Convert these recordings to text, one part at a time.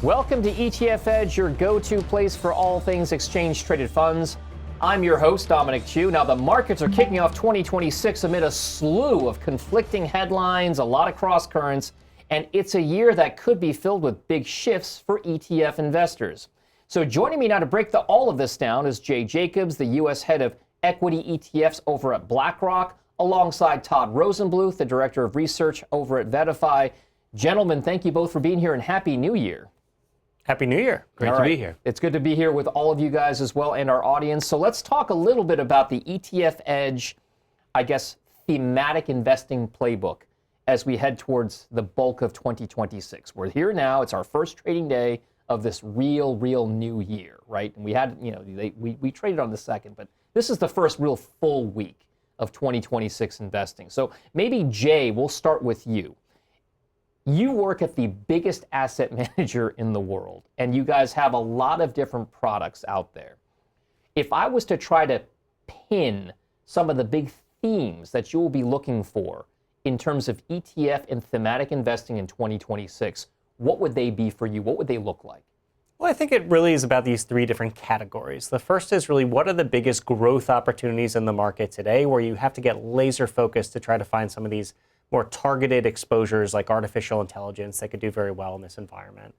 Welcome to ETF Edge, your go-to place for all things exchange-traded funds. I'm your host, Dominic Chu. Now, the markets are kicking off 2026 amid a slew of conflicting headlines, a lot of cross currents, and it's a year that could be filled with big shifts for ETF investors. So joining me now to break all of this down is Jay Jacobs, the U.S. head of equity ETFs over at BlackRock, alongside Todd Rosenbluth, the director of research over at Vedify. Gentlemen, thank you both for being here, and Happy New Year. Happy New Year. Great to be here. It's good to be here with all of you guys as well and our audience. So let's talk a little bit about the ETF Edge, I guess, thematic investing playbook as we head towards the bulk of 2026. We're here now. It's our first trading day of this real new year, right? And we had, we traded on the second, but this is the first real full week of 2026 investing. So maybe, Jay, we'll start with you. You work at the biggest asset manager in the world, and you guys have a lot of different products out there. If I was to try to pin some of the big themes that you will be looking for in terms of ETF and thematic investing in 2026, what would they be for you? What would they look like? Well, I think it really is about these three different categories. The first is really what are the biggest growth opportunities in the market today, where you have to get laser focused to try to find some of these more targeted exposures like artificial intelligence that could do very well in this environment.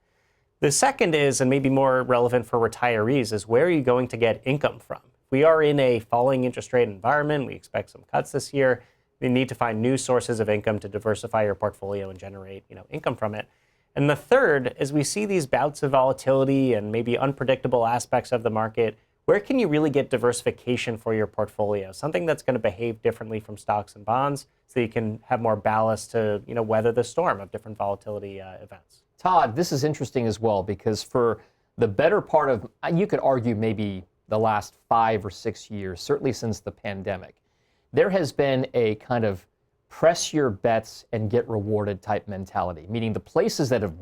The second is, and maybe more relevant for retirees, is where are you going to get income from? We are in a falling interest rate environment. We expect some cuts this year. You need to find new sources of income to diversify your portfolio and generate, income from it. And the third, as we see these bouts of volatility and maybe unpredictable aspects of the market, where can you really get diversification for your portfolio? Something that's going to behave differently from stocks and bonds so you can have more ballast to, weather the storm of different volatility events. Todd, this is interesting as well, because for the better part of, you could argue maybe the last 5 or 6 years, certainly since the pandemic, there has been a kind of press your bets and get rewarded type mentality, meaning the places that have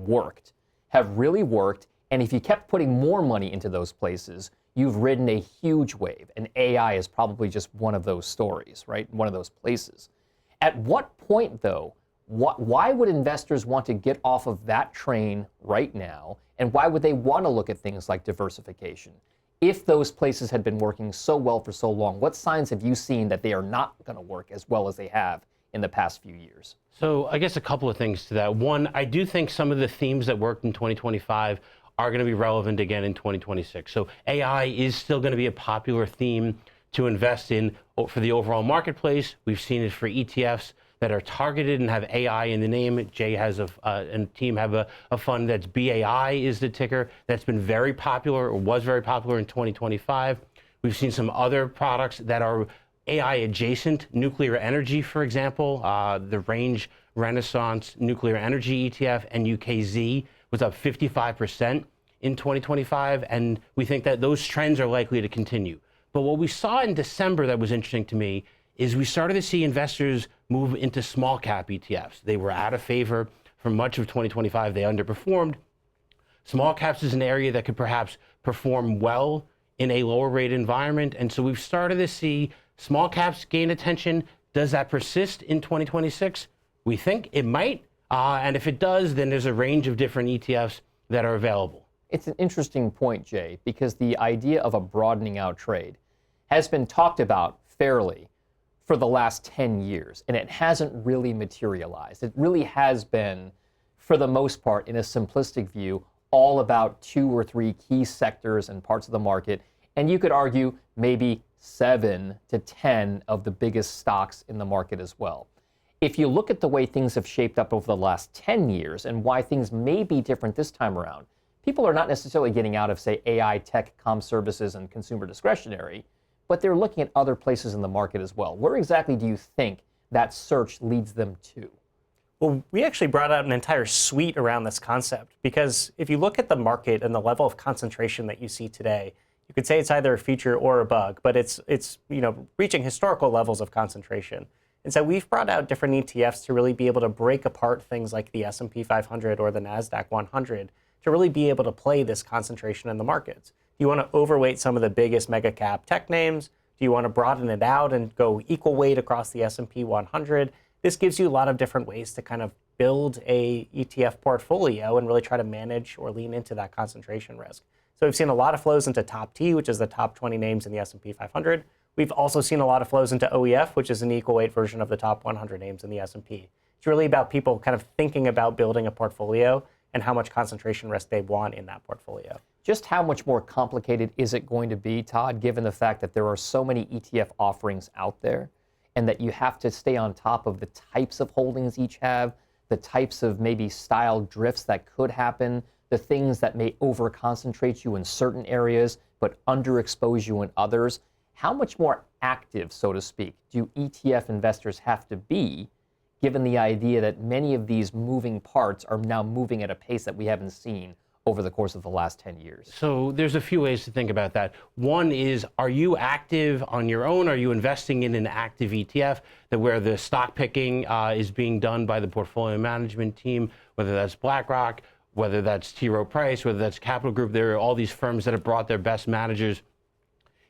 really worked, and if you kept putting more money into those places, you've ridden a huge wave, and AI is probably just one of those stories, right? One of those places. At what point, though, why would investors want to get off of that train right now, and why would they want to look at things like diversification? If those places had been working so well for so long, what signs have you seen that they are not going to work as well as they have in the past few years? So I guess a couple of things to that. One, I do think some of the themes that worked in 2025 are going to be relevant again in 2026. So AI is still going to be a popular theme to invest in for the overall marketplace. We've seen it for ETFs that are targeted and have AI in the name. Jay has and team have a fund that's BAI is the ticker. That's been very popular, or was very popular in 2025. We've seen some other products that are AI adjacent, nuclear energy, for example. The Range Renaissance Nuclear Energy ETF, NUKZ, was up 55% in 2025, and we think that those trends are likely to continue. But what we saw in December that was interesting to me is we started to see investors move into small cap ETFs. They were out of favor for much of 2025. They underperformed. Small caps is an area that could perhaps perform well in a lower rate environment, and so we've started to see small caps gain attention. Does that persist in 2026? We think it might. And if it does, then there's a range of different ETFs that are available. It's an interesting point, Jay, because the idea of a broadening out trade has been talked about fairly for the last 10 years, and it hasn't really materialized. It really has been, for the most part, in a simplistic view, all about 2 or 3 key sectors and parts of the market, and you could argue maybe 7 to 10 of the biggest stocks in the market as well. If you look at the way things have shaped up over the last 10 years and why things may be different this time around, people are not necessarily getting out of, say, AI, tech, comm services, and consumer discretionary, but they're looking at other places in the market as well. Where exactly do you think that search leads them to? Well, we actually brought out an entire suite around this concept, because if you look at the market and the level of concentration that you see today, you could say it's either a feature or a bug, but it's reaching historical levels of concentration. And so we've brought out different ETFs to really be able to break apart things like the S&P 500 or the NASDAQ 100 to really be able to play this concentration in the markets. Do you want to overweight some of the biggest mega cap tech names? Do you want to broaden it out and go equal weight across the S&P 100? This gives you a lot of different ways to kind of build a ETF portfolio and really try to manage or lean into that concentration risk. So we've seen a lot of flows into top T, which is the top 20 names in the S&P 500. We've also seen a lot of flows into OEF, which is an equal weight version of the top 100 names in the S&P. It's really about people kind of thinking about building a portfolio and how much concentration risk they want in that portfolio. Just how much more complicated is it going to be, Todd, given the fact that there are so many ETF offerings out there and that you have to stay on top of the types of holdings each have, the types of maybe style drifts that could happen, the things that may over-concentrate you in certain areas but underexpose you in others? How much more active, so to speak, do ETF investors have to be, given the idea that many of these moving parts are now moving at a pace that we haven't seen over the course of the last 10 years? So there's a few ways to think about that. One is, are you active on your own? Are you investing in an active ETF that where the stock picking is being done by the portfolio management team, whether that's BlackRock, whether that's T. Rowe Price, whether that's Capital Group? There are all these firms that have brought their best managers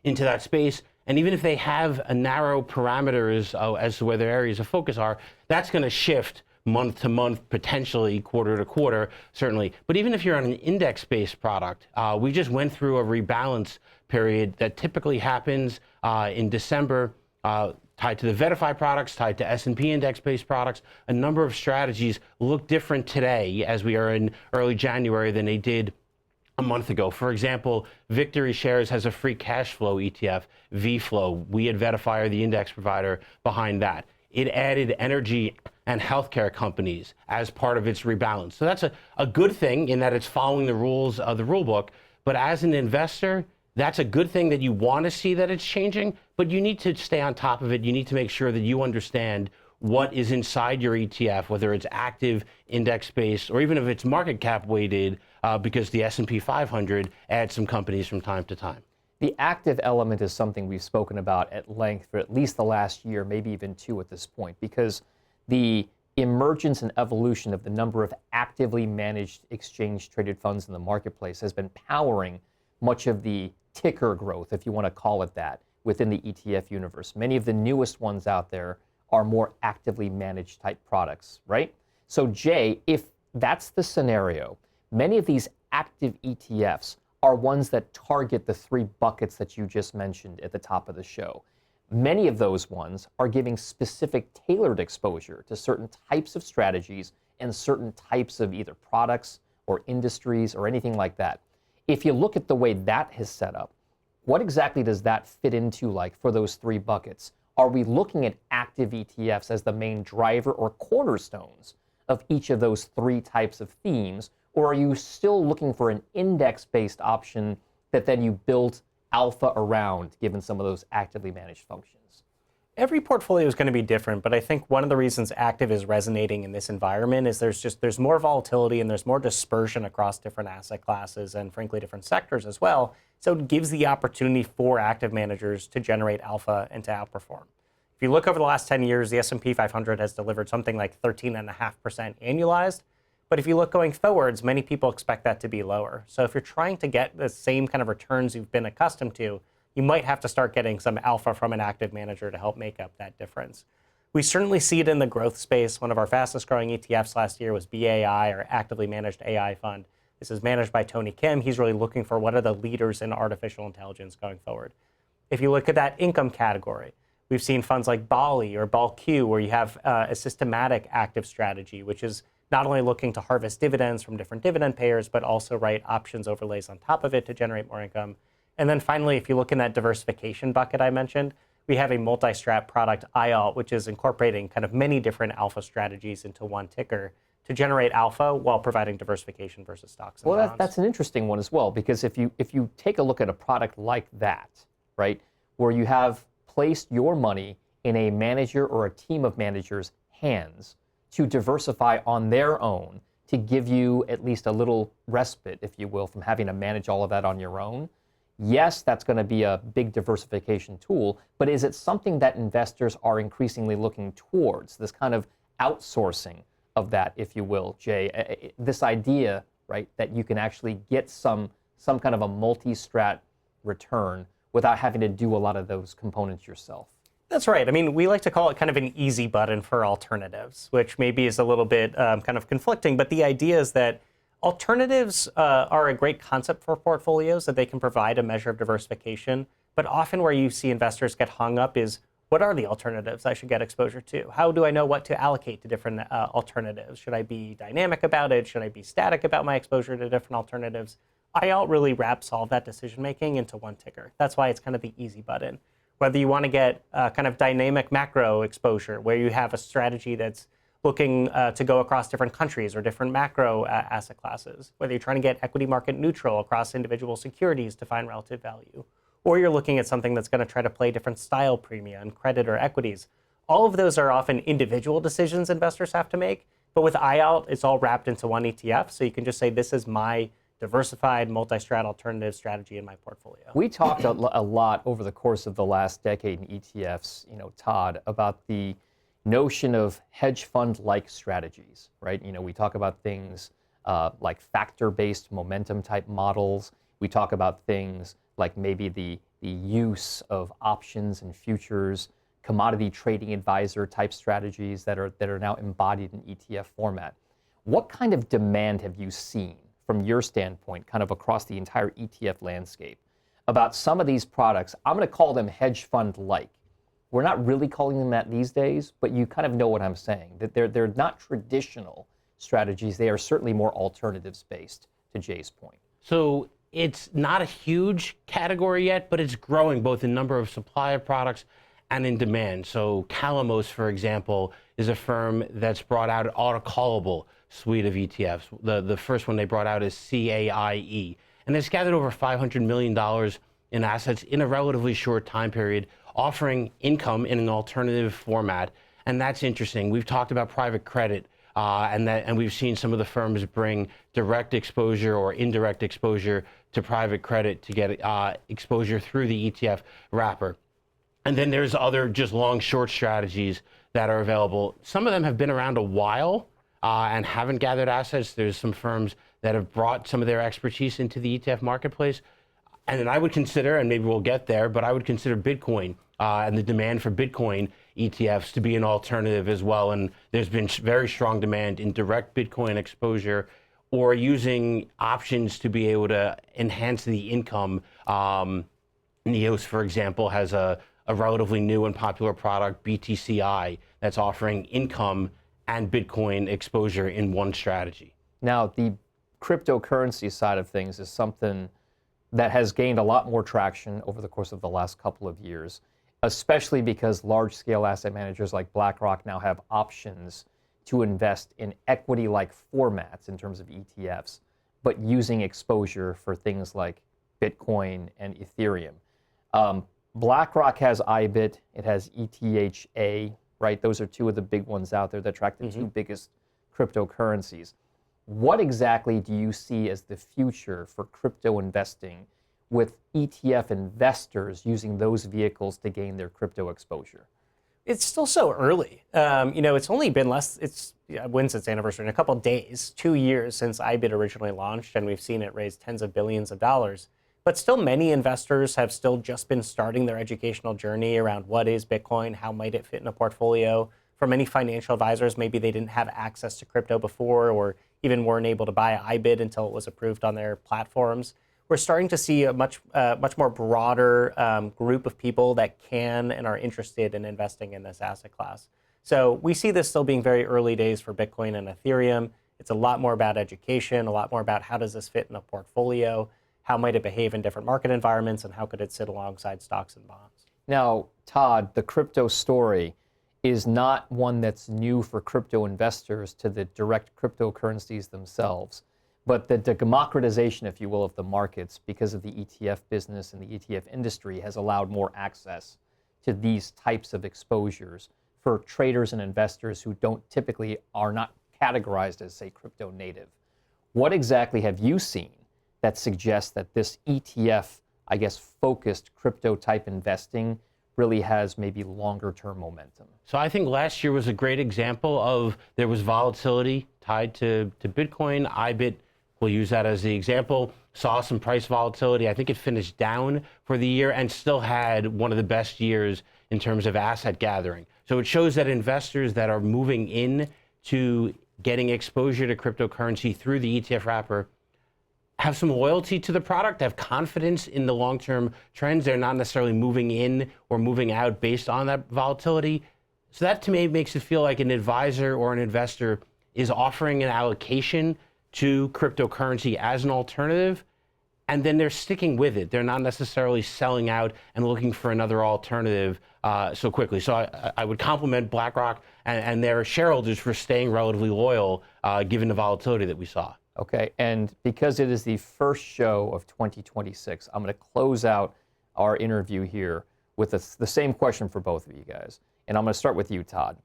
into that space. And even if they have a narrow parameters as to where their areas of focus are, that's going to shift month to month, potentially quarter to quarter, certainly. But even if you're on an index-based product, we just went through a rebalance period that typically happens in December, tied to the VettaFi products, tied to S&P index-based products. A number of strategies look different today as we are in early January than they did a month ago. For example, Victory Shares has a free cash flow ETF, VFlow. We at VettaFi are the index provider behind that. It added energy and healthcare companies as part of its rebalance. So that's a good thing in that it's following the rules of the rule book. But as an investor, that's a good thing that you want to see that it's changing, but you need to stay on top of it. You need to make sure that you understand what is inside your ETF, whether it's active, index-based, or even if it's market cap weighted, because the S&P 500 adds some companies from time to time. The active element is something we've spoken about at length for at least the last year, maybe even two at this point, because the emergence and evolution of the number of actively managed exchange-traded funds in the marketplace has been powering much of the ticker growth, if you want to call it that, within the ETF universe. Many of the newest ones out there are more actively managed type products, right? So Jay, if that's the scenario, many of these active ETFs are ones that target the three buckets that you just mentioned at the top of the show. Many of those ones are giving specific tailored exposure to certain types of strategies and certain types of either products or industries or anything like that. If you look at the way that is set up, what exactly does that fit into like for those three buckets? Are we looking at active ETFs as the main driver or cornerstones of each of those three types of themes? Or are you still looking for an index-based option that then you build alpha around, given some of those actively managed functions? Every portfolio is going to be different, but I think one of the reasons active is resonating in this environment is there's more volatility and there's more dispersion across different asset classes and frankly different sectors as well. So it gives the opportunity for active managers to generate alpha and to outperform. If you look over the last 10 years, the S&P 500 has delivered something like 13.5% annualized. But if you look going forwards, many people expect that to be lower. So if you're trying to get the same kind of returns you've been accustomed to, you might have to start getting some alpha from an active manager to help make up that difference. We certainly see it in the growth space. One of our fastest growing ETFs last year was BAI, or Actively Managed AI Fund. This is managed by Tony Kim. He's really looking for what are the leaders in artificial intelligence going forward. If you look at that income category, we've seen funds like Bali or BALQ, where you have a systematic active strategy, which is not only looking to harvest dividends from different dividend payers, but also write options overlays on top of it to generate more income. And then finally, if you look in that diversification bucket I mentioned, we have a multi-strat product, IALT, which is incorporating kind of many different alpha strategies into one ticker to generate alpha while providing diversification versus stocks and bonds. Well, that's an interesting one as well, because if you take a look at a product like that, right, where you have placed your money in a manager or a team of managers' hands to diversify on their own, to give you at least a little respite, if you will, from having to manage all of that on your own, yes, that's going to be a big diversification tool, but is it something that investors are increasingly looking towards, this kind of outsourcing of that, if you will, Jay? This idea, right, that you can actually get some kind of a multi-strat return without having to do a lot of those components yourself. That's right. I mean, we like to call it kind of an easy button for alternatives, which maybe is a little bit kind of conflicting. But the idea is that alternatives are a great concept for portfolios, that they can provide a measure of diversification. But often where you see investors get hung up is, what are the alternatives I should get exposure to? How do I know what to allocate to different alternatives? Should I be dynamic about it? Should I be static about my exposure to different alternatives? IALT really wraps all of that decision making into one ticker. That's why it's kind of the easy button. Whether you want to get kind of dynamic macro exposure, where you have a strategy that's looking to go across different countries or different macro asset classes, whether you're trying to get equity market neutral across individual securities to find relative value, or you're looking at something that's going to try to play different style premia in credit or equities. All of those are often individual decisions investors have to make, but with IALT, it's all wrapped into one ETF, so you can just say, this is my diversified multi-strat alternative strategy in my portfolio. We talked a lot over the course of the last decade in ETFs, Todd, about the notion of hedge fund-like strategies, right? We talk about things like factor-based momentum type models. We talk about things like maybe the use of options and futures, commodity trading advisor type strategies that are now embodied in ETF format. What kind of demand have you seen from your standpoint, kind of across the entire ETF landscape, about some of these products? I'm going to call them hedge fund-like. We're not really calling them that these days, but you kind of know what I'm saying, that they're not traditional strategies. They are certainly more alternatives-based, to Jay's point. So it's not a huge category yet, but it's growing both in number of supply of products and in demand. So Calamos, for example, is a firm that's brought out an auto-callable suite of ETFs. The first one they brought out is CAIE, and it's gathered over $500 million in assets in a relatively short time period, offering income in an alternative format, and that's interesting. We've talked about private credit, and we've seen some of the firms bring direct exposure or indirect exposure to private credit to get exposure through the ETF wrapper. And then there's other just long-short strategies that are available. Some of them have been around a while and haven't gathered assets. There's some firms that have brought some of their expertise into the ETF marketplace. And then I would consider, and maybe we'll get there, but I would consider Bitcoin and the demand for Bitcoin ETFs to be an alternative as well. And there's been very strong demand in direct Bitcoin exposure or using options to be able to enhance the income. NEOS, for example, has a relatively new and popular product, BTCI, that's offering income and Bitcoin exposure in one strategy. Now, the cryptocurrency side of things is something that has gained a lot more traction over the course of the last couple of years, especially because large-scale asset managers like BlackRock now have options to invest in equity-like formats in terms of ETFs, but using exposure for things like Bitcoin and Ethereum. BlackRock has IBIT, it has ETHA, right? Those are two of the big ones out there that track the two biggest cryptocurrencies. What exactly do you see as the future for crypto investing with ETF investors using those vehicles to gain their crypto exposure? It's still so early. It's only been when's its anniversary? In a couple of days, 2 years since IBIT originally launched, and we've seen it raise tens of billions of dollars. But still, many investors have still just been starting their educational journey around what is Bitcoin, how might it fit in a portfolio. For many financial advisors, maybe they didn't have access to crypto before, or even weren't able to buy IBIT until it was approved on their platforms. We're starting to see a much more broader group of people that can and are interested in investing in this asset class. So we see this still being very early days for Bitcoin and Ethereum. It's a lot more about education, a lot more about how does this fit in a portfolio, how might it behave in different market environments, and how could it sit alongside stocks and bonds. Now, Todd, the crypto story is not one that's new for crypto investors to the direct cryptocurrencies themselves, but the democratization, if you will, of the markets because of the ETF business and the ETF industry has allowed more access to these types of exposures for traders and investors who are not categorized as, say, crypto native. What exactly have you seen that suggests that this ETF, focused crypto type investing really has maybe longer term momentum? So I think last year was a great example of there was volatility tied to Bitcoin. IBIT, we'll use that as the example. saw some price volatility. I think it finished down for the year and still had one of the best years in terms of asset gathering. So it shows that investors that are moving in to getting exposure to cryptocurrency through the ETF wrapper have some loyalty to the product, have confidence in the long-term trends. They're not necessarily moving in or moving out based on that volatility. So that to me makes it feel like an advisor or an investor is offering an allocation to cryptocurrency as an alternative, and then they're sticking with it. They're not necessarily selling out and looking for another alternative so quickly. So I would compliment BlackRock and their shareholders for staying relatively loyal given the volatility that we saw. Okay, and because it is the first show of 2026, I'm going to close out our interview here with the same question for both of you guys. And I'm going to start with you, Todd.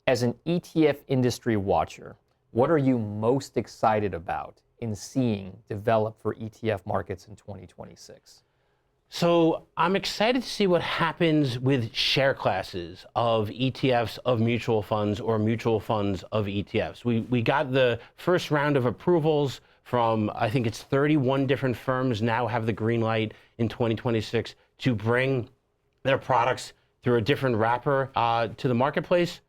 As an ETF industry watcher, what are you most excited about in seeing develop for ETF markets in 2026? So I'm excited to see what happens with share classes of ETFs of mutual funds or mutual funds of ETFs. We got the first round of approvals from, I think it's 31 different firms now have the green light in 2026 to bring their products through a different wrapper to the marketplace.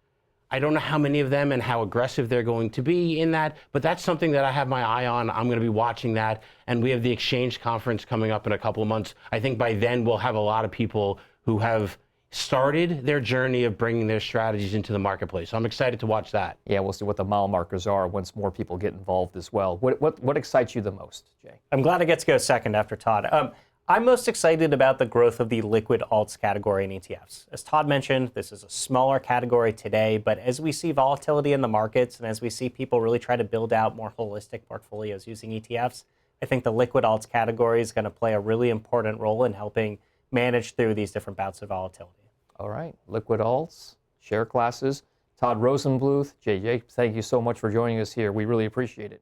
I don't know how many of them and how aggressive they're going to be in that, but that's something that I have my eye on. I'm going to be watching that. And we have the Exchange Conference coming up in a couple of months. I think by then we'll have a lot of people who have started their journey of bringing their strategies into the marketplace. So I'm excited to watch that. Yeah, we'll see what the mile markers are once more people get involved as well. What excites you the most, Jay? I'm glad I get to go second after Todd. I'm most excited about the growth of the liquid alts category in ETFs. As Todd mentioned, this is a smaller category today, but as we see volatility in the markets and as we see people really try to build out more holistic portfolios using ETFs, I think the liquid alts category is going to play a really important role in helping manage through these different bouts of volatility. All right, liquid alts, share classes. Todd Rosenbluth, Jay, thank you so much for joining us here. We really appreciate it.